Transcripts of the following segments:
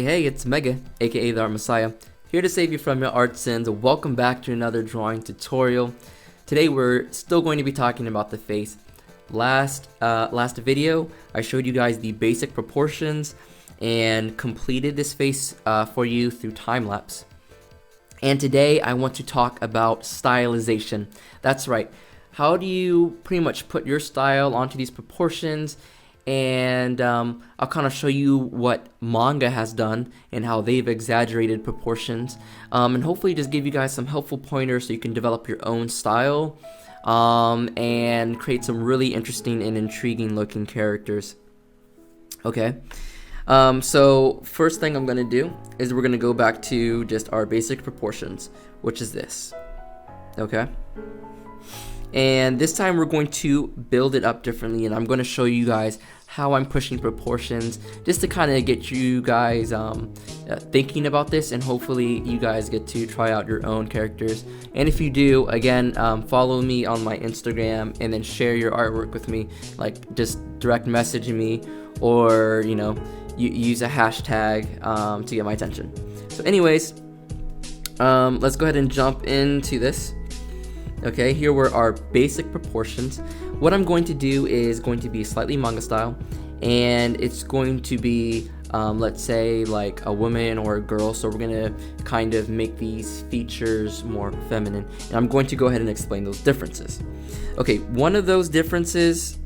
Hey, it's Mega, aka the Art Messiah, here to save you from your art sins. Welcome back to another drawing tutorial. Today we're still going to be talking about the face. Last video, I showed you guys the basic proportions and completed this face for you through time-lapse. And today I want to talk about stylization. That's right. How do you pretty much put your style onto these proportions? And I'll kind of show you what Manga has done and how they've exaggerated proportions, and hopefully just give you guys some helpful pointers so you can develop your own style and create some really interesting and intriguing looking characters. Okay, so first thing I'm going to do is we're going to go back to just our basic proportions, which is this. Okay. And this time we're going to build it up differently, and I'm going to show you guys how I'm pushing proportions just to kind of get you guys thinking about this, and hopefully you guys get to try out your own characters. And if you do, again, follow me on my Instagram and then share your artwork with me, like just direct message me, or use a hashtag to get my attention. So anyways, let's go ahead and jump into this. Okay, here were our basic proportions. What I'm going to do is going to be slightly manga style, and it's going to be, let's say, like a woman or a girl. So we're going to kind of make these features more feminine, and I'm going to go ahead and explain those differences. Okay, one of those differences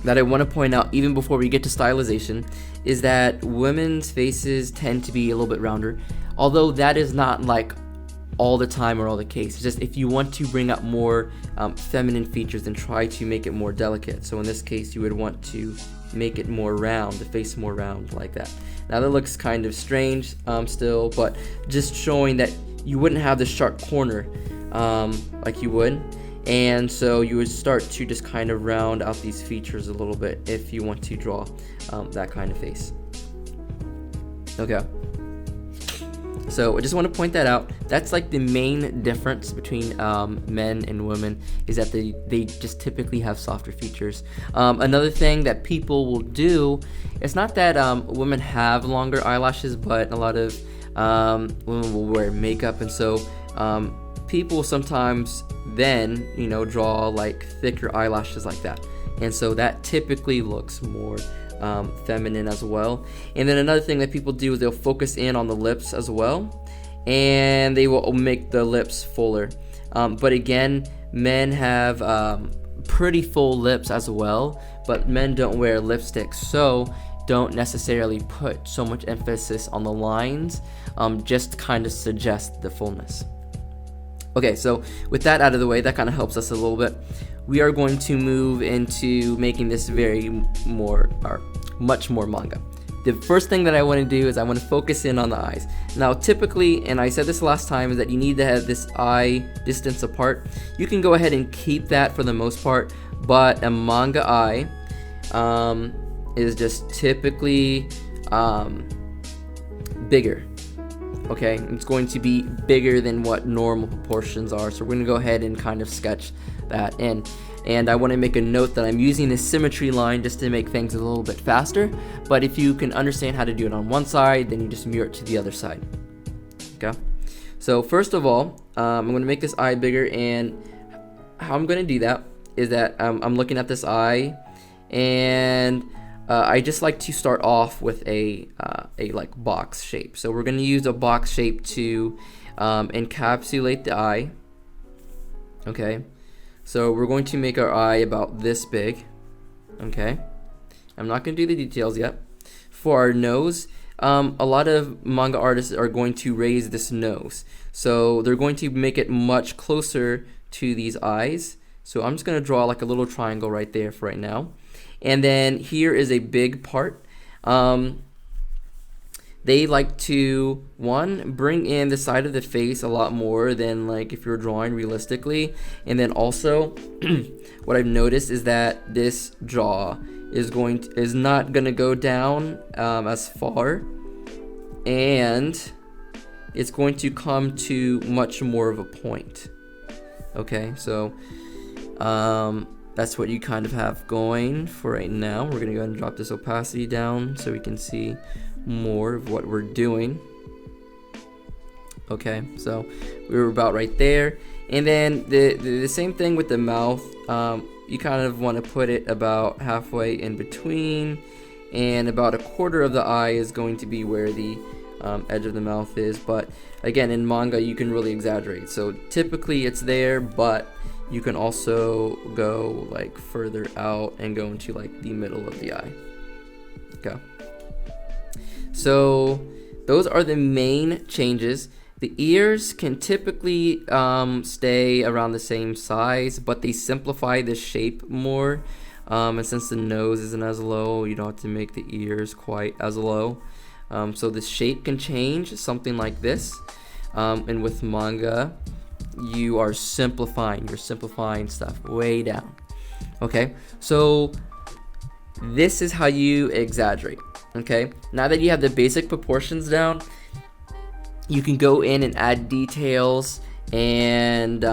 that I want to point out even before we get to stylization is that women's faces tend to be a little bit rounder, although that is not like all the time or all the case. It's just if you want to bring out more feminine features, then try to make it more delicate. So in this case, you would want to make it more round, the face more round like that. Now that looks kind of strange still, but just showing that you wouldn't have the sharp corner like you would. And so you would start to just kind of round out these features a little bit if you want to draw that kind of face. Okay. So I just want to point that out. That's like the main difference between men and women, is that they just typically have softer features. Another thing that people will do, it's not that women have longer eyelashes, but a lot of women will wear makeup, and so people sometimes then draw like thicker eyelashes like that, and so that typically looks more feminine as well. And then another thing that people do is they'll focus in on the lips as well, and they will make the lips fuller. But again, men have pretty full lips as well, but men don't wear lipstick, so don't necessarily put so much emphasis on the lines, just kind of suggest the fullness. Okay, so with that out of the way, that kind of helps us a little bit. We are going to move into making this much more manga. The first thing that I want to do is I want to focus in on the eyes. Now typically, and I said this last time, is that you need to have this eye distance apart. You can go ahead and keep that for the most part, but a manga eye is just typically bigger. Okay, it's going to be bigger than what normal proportions are, so we're going to go ahead and kind of sketch that in. And I want to make a note that I'm using this symmetry line just to make things a little bit faster, but if you can understand how to do it on one side, then you just mirror it to the other side. Okay, so first of all, I'm going to make this eye bigger, and how I'm going to do that is that I'm looking at this eye, and I just like to start off with a like box shape. So we're going to use a box shape to encapsulate the eye. Okay, so we're going to make our eye about this big. Okay, I'm not going to do the details yet. For our nose, a lot of manga artists are going to raise this nose, so they're going to make it much closer to these eyes. So I'm just going to draw like a little triangle right there for right now. And then here is a big part. They like to, bring in the side of the face a lot more than like if you're drawing realistically. And then also, what I've noticed is that this jaw is not gonna go down as far, and it's going to come to much more of a point. Okay, so that's what you kind of have going for right now. We're gonna go ahead and drop this opacity down so we can see more of what we're doing. Okay, so we were about right there. And then the same thing with the mouth. You kind of want to put it about halfway in between, and about a quarter of the eye is going to be where the edge of the mouth is. But again, in manga you can really exaggerate, so typically it's there, but you can also go like further out and go into like the middle of the eye. Okay, so those are the main changes. The ears can typically stay around the same size, but they simplify the shape more. And since the nose isn't as low, you don't have to make the ears quite as low. So the shape can change, something like this. And with manga, you are simplifying. You're simplifying stuff way down. Okay, so this is how you exaggerate. Okay, now that you have the basic proportions down, you can go in and add details and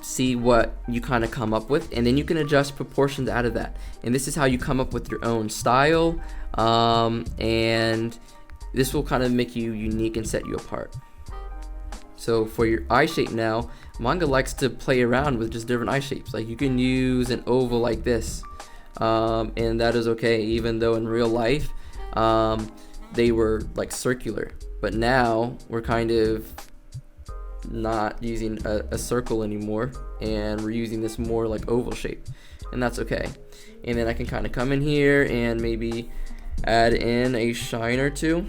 see what you kind of come up with, and then you can adjust proportions out of that. And this is how you come up with your own style, and this will kind of make you unique and set you apart. So for your eye shape now, manga likes to play around with just different eye shapes. Like you can use an oval like this, and that is okay, even though in real life they were like circular. But now we're kind of not using a circle anymore, and we're using this more like oval shape, and that's okay. And then I can kind of come in here and maybe add in a shine or two.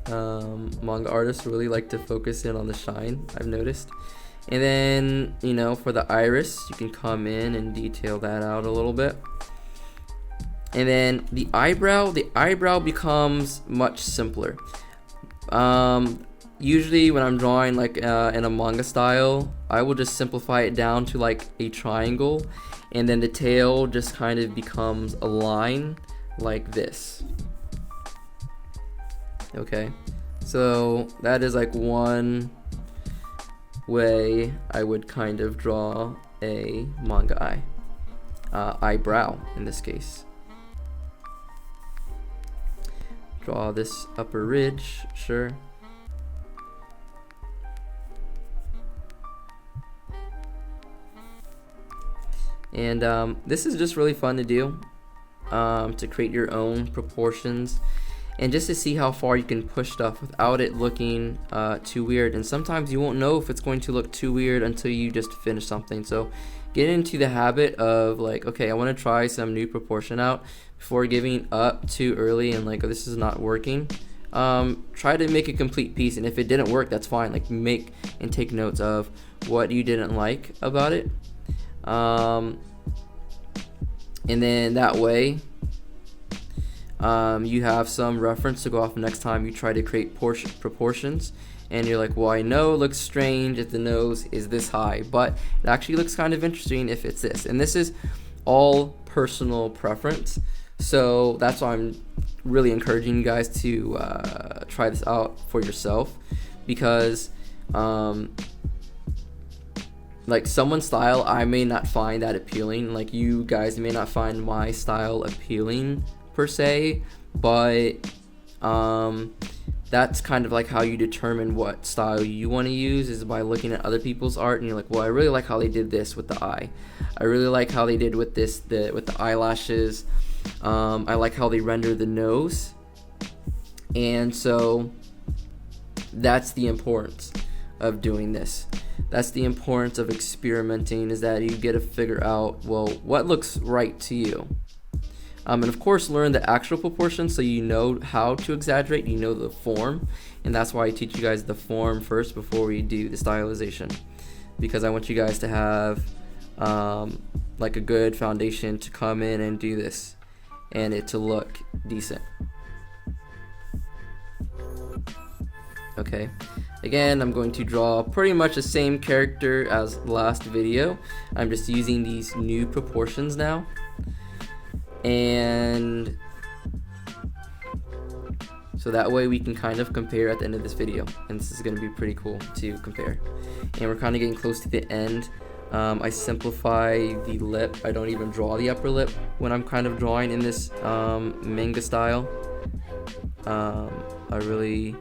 Manga artists really like to focus in on the shine, I've noticed. And then, you know, for the iris, you can come in and detail that out a little bit. And then the eyebrow becomes much simpler. Usually when I'm drawing like in a manga style, I will just simplify it down to like a triangle, and then the tail just kind of becomes a line like this. Okay, so that is like one way I would kind of draw a manga eye, eyebrow in this case. Draw this upper ridge, sure. And this is just really fun to do, to create your own proportions, and just to see how far you can push stuff without it looking too weird. And sometimes you won't know if it's going to look too weird until you just finish something. So get into the habit of like, okay, I want to try some new proportion out before giving up too early and like, oh, this is not working. Try to make a complete piece, and if it didn't work, that's fine. Like make and take notes of what you didn't like about it, and then that way you have some reference to go off next time you try to create proportions, and you're like, well, I know it looks strange if the nose is this high, but it actually looks kind of interesting if it's this. And this is all personal preference, so that's why I'm really encouraging you guys to try this out for yourself, because like someone's style I may not find that appealing, like you guys may not find my style appealing per se, but that's kind of like how you determine what style you want to use, is by looking at other people's art, and you're like, well, I really like how they did this with the eye, I really like how they did with this, with the eyelashes, I like how they render the nose. And so that's the importance of doing this. That's the importance of experimenting, is that you get to figure out, well, what looks right to you. And of course, learn the actual proportions so you know how to exaggerate, you know the form. And that's why I teach you guys the form first before we do the stylization, because I want you guys to have like a good foundation to come in and do this, and it to look decent. Okay, again, I'm going to draw pretty much the same character as last video. I'm just using these new proportions now, and so that way we can kind of compare at the end of this video, and this is going to be pretty cool to compare. And we're kind of getting close to the end I simplify the lip. I don't even draw the upper lip when I'm kind of drawing in this manga style. I really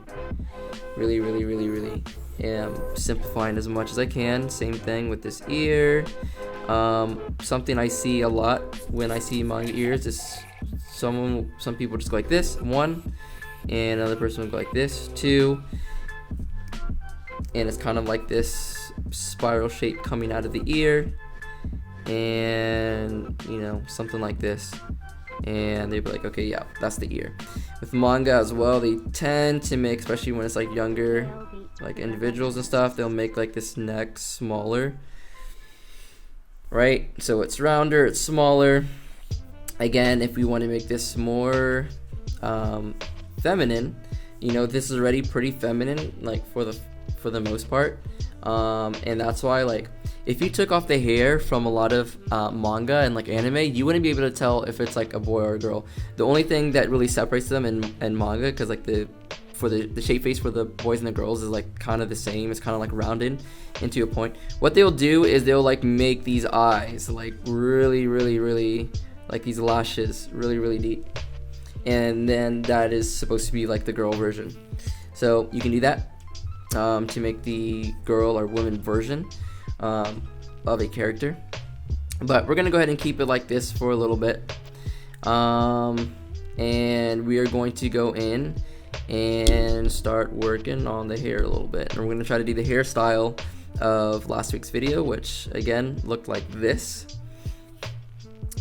am simplifying as much as I can. Same thing with this ear. Something I see a lot when I see manga ears is some people just go like this, 1, and another person will go like this, 2, and it's kind of like this spiral shape coming out of the ear, and you know, something like this, and they'd be like, okay, yeah, that's the ear. With manga as well, they tend to make, especially when it's like younger, like individuals and stuff, they'll make like this neck smaller, right? So it's rounder, it's smaller. Again, if we want to make this more feminine, you know, this is already pretty feminine, like for the most part, and that's why, like, if you took off the hair from a lot of manga and like anime, you wouldn't be able to tell if it's like a boy or a girl. The only thing that really separates them in manga, because like the shape face for the boys and the girls is like kind of the same. It's kind of like rounded into a point. What they'll do is they'll like make these eyes like really like these lashes really deep, and then that is supposed to be like the girl version. So you can do that to make the girl or woman version of a character, but we're gonna go ahead and keep it like this for a little bit, and we are going to go in and start working on the hair a little bit, and we're going to try to do the hairstyle of last week's video, which again looked like this.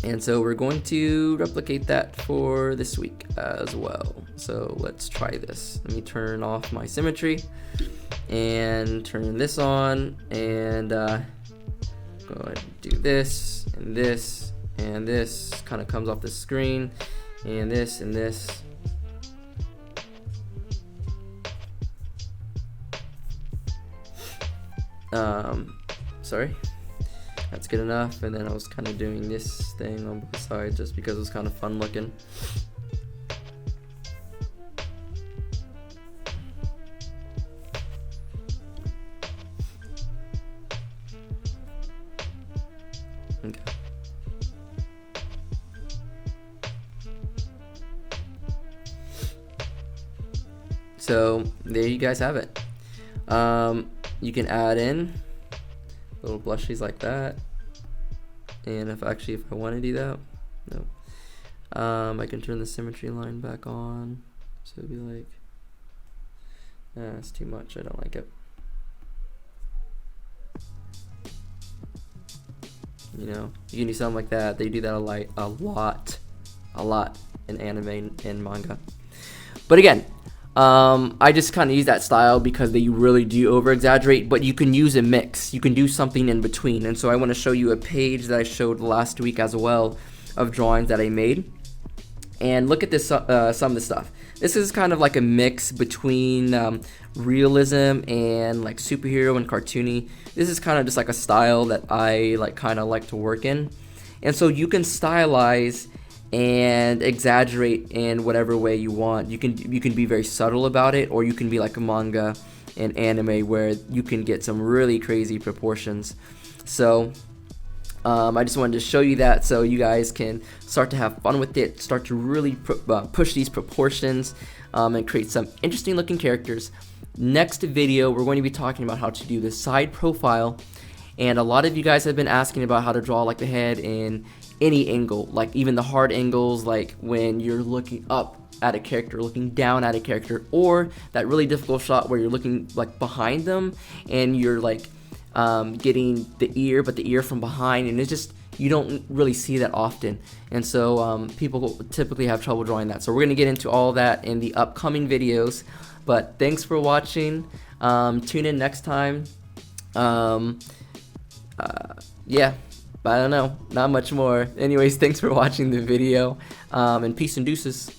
And so we're going to replicate that for this week as well. So let's try this. Let me turn off my symmetry and turn this on, and go ahead and do this and this, and this kind of comes off the screen, and this and this. Sorry. That's good enough, and then I was kind of doing this thing on both sides just because it was kind of fun looking. Okay. So there you guys have it. You can add in little blushies like that, and if I want to do that, no, I can turn the symmetry line back on, so it'd be like, it's too much, I don't like it, you know. You can do something like that. They do that a lot in anime and manga, but again, I just kind of use that style because they really do over exaggerate, but you can use a mix. You can do something in between. And so I want to show you a page that I showed last week as well of drawings that I made. And look at this, some of the stuff. This is kind of like a mix between realism and like superhero and cartoony. This is kind of just like a style that I kind of like to work in. And so you can stylize and exaggerate in whatever way you want. You can be very subtle about it, or you can be like a manga and anime where you can get some really crazy proportions. So I just wanted to show you that so you guys can start to have fun with it, start to really push these proportions, and create some interesting looking characters. Next video, we're going to be talking about how to do the side profile, and a lot of you guys have been asking about how to draw like the head in any angle, like even the hard angles, like when you're looking up at a character, looking down at a character, or that really difficult shot where you're looking like behind them and you're like getting the ear, but the ear from behind, and it's just, you don't really see that often, and so people typically have trouble drawing that. So we're going to get into all that in the upcoming videos, but thanks for watching. Tune in next time. Yeah, I don't know, not much more. Anyways, thanks for watching the video, and peace and deuces.